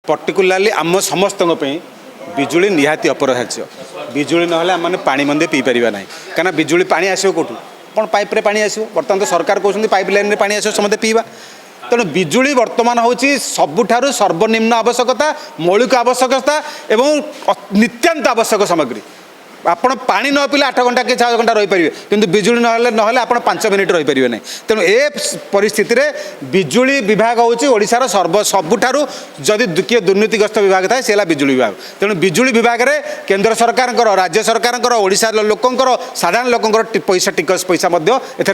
पर्टिकुलाली आम समस्त बिजुली निहाती अपरिहार्य। बिजुली ना आम मैंने पानी मंदे पी पार ना कहीं बिजुली पानी आसो कौटू कौन पाइप पानी आसो बर्तमान तो सरकार कहते पाइप लाइन में पानी आसो समझे पीवा तेणु बिजुली बर्तमान हूँ सबुठारु सर्वनिम्न आवश्यकता मौलिक आवश्यकता एवं नित्यान्त आवश्यक सामग्री। आपण पानी न पीले 8 घंटा कि 6 घंटा रही पारे कि बिजुली ना आप 5 मिनिट रही पारे ना तेणु ए परिस्थिति रे बिजुली विभाग होशार सबुठारु जदि किए दुर्नीतिग्रस्त विभाग थाए से बिजुली विभाग। तेणु बिजुली विभाग रे केंद्र सरकार राज्य सरकार ओडिशा लोकंर साधारण लोकंर पैसा टिकस पैसा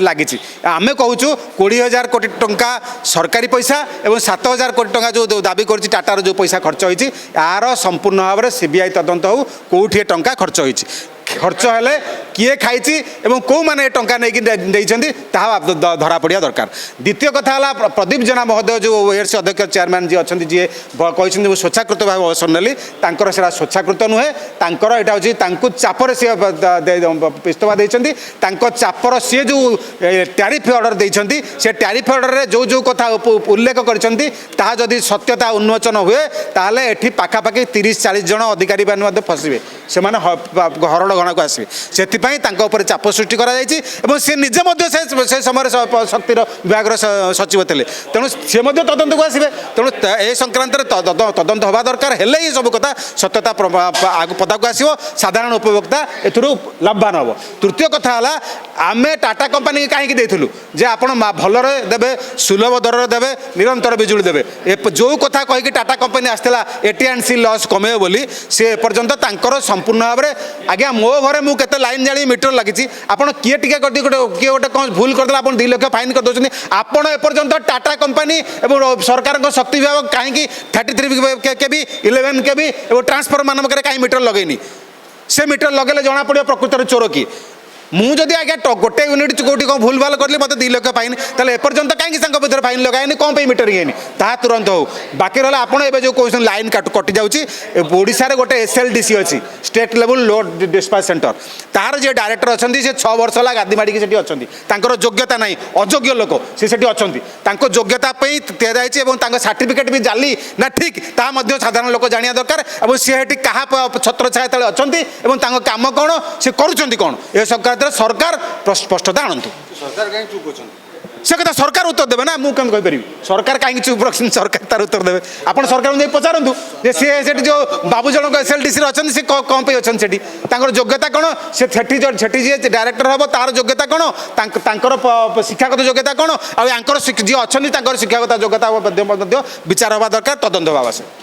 लगी आम कहूँ 20,000 कोटी टंका सरकारी पैसा और 7,000 कोटी टंका जो दाबी कर टाटार जो पैसा खर्च होती यार संपूर्ण भाव में सीबीआई तदंत हो कौटी टंका खर्च होती खर्च हेले किए खाई एवं कौ मैंने टंका नहीं धरा पड़ा दरकार। द्वितीय कथा है प्रदीप जेना महोदय जो ओएरसी अध्यक्ष चेयरमैन जी अच्छा जी कहते स्वेच्छाकृत भाव अवसर नेली से स्वेच्छाकृत नुहे यहाँ हूँ चापर सी इस्तफा देती चापर सी जो टैरिफ ऑर्डर देती से टैरिफ ऑर्डर में जो जो कथा उल्लेख करदी सत्यता उन्मोचन हुए ताल ये पाखापाखि 30-40 जन अधिकारी मैंने फसवे से हरड़ गणा को आसवे से चाप सृष्टि कर सी निजे से समय शक्तिर विभाग सचिव थे तेणु सी तदंत को आसवे तेणु ए संक्रांत तदंत हवा दरकार हेले ये सब कथा सत्यता पदा को आसो साधारण उपभोक्ता एथुरु लाभवान हम। तृतीय कथा है आम टाटा कंपनी कहीं देलु जे आप भल देवे सुलभ दर देवे निरंतर बिजुली देवे जो कथा कहीकि टाटा कंपनी आसला AT&C लॉस कमे बोली सी एपर्यंत संपूर्ण भाव में आज्ञा मो घरे मुझे लाइन जाणी मीटर लगी आपड़ किए टी किए गोटे कौन भूल करदे आप 2 लाख फाइन कर दौरान आपड़ एपर्यंत टाटा कंपनी और सरकार शक्ति विभाग कहीं 33 केबी 11 केबी और ट्रांसफर मानक कहीं मीटर लगेनी से मीटर लगे जना पड़ो प्रकृत चोर कि मुझे आज्ञा गोटे यूनिट कौटी कौन भूल भाल करी मतलब 2 लाख फाइन तेल एपर्यंत कहीं भर फाइन लगाएनि कौन मीटरिंग है ताहा तुरंत हो बाकी रहा आपड़ जो कौन लाइन कटि जाशार गोटे SLDC अच्छी state level load dispatch centre तार जे डायरेक्टर अच्छा से 6 वर्ष है गादी माड़ी अच्छा योग्यता ना अयोग्य लोक सी अच्छा योग्यता दिया जाए सर्टिफिकेट भी जाली ना ठीक ताहा साधारण लोक जाना दरकार और सी क्या छत्र छाया तले अच्छा काम कौन सी करुँच कौन ए सरकार स्पष्टता आणतु सरकार कहीं चुप अच्छा से कथा सरकार उत्तर देवे ना मुझे कमी कहीपरि सरकार कहीं चुप रख सरकार तार उत्तर देवे आप सरकार नहीं पचारतु सी जो बाबू जनक SLDC अच्छा सी कौन पे अच्छा से योग्यता कौन से जी डायरेक्टर हम तार योग्यता कौन शिक्षागत योग्यता कौन आर जी अच्छा शिक्षागत योग्यता विचार हवा दरकार तदंत हवा आवश्यक।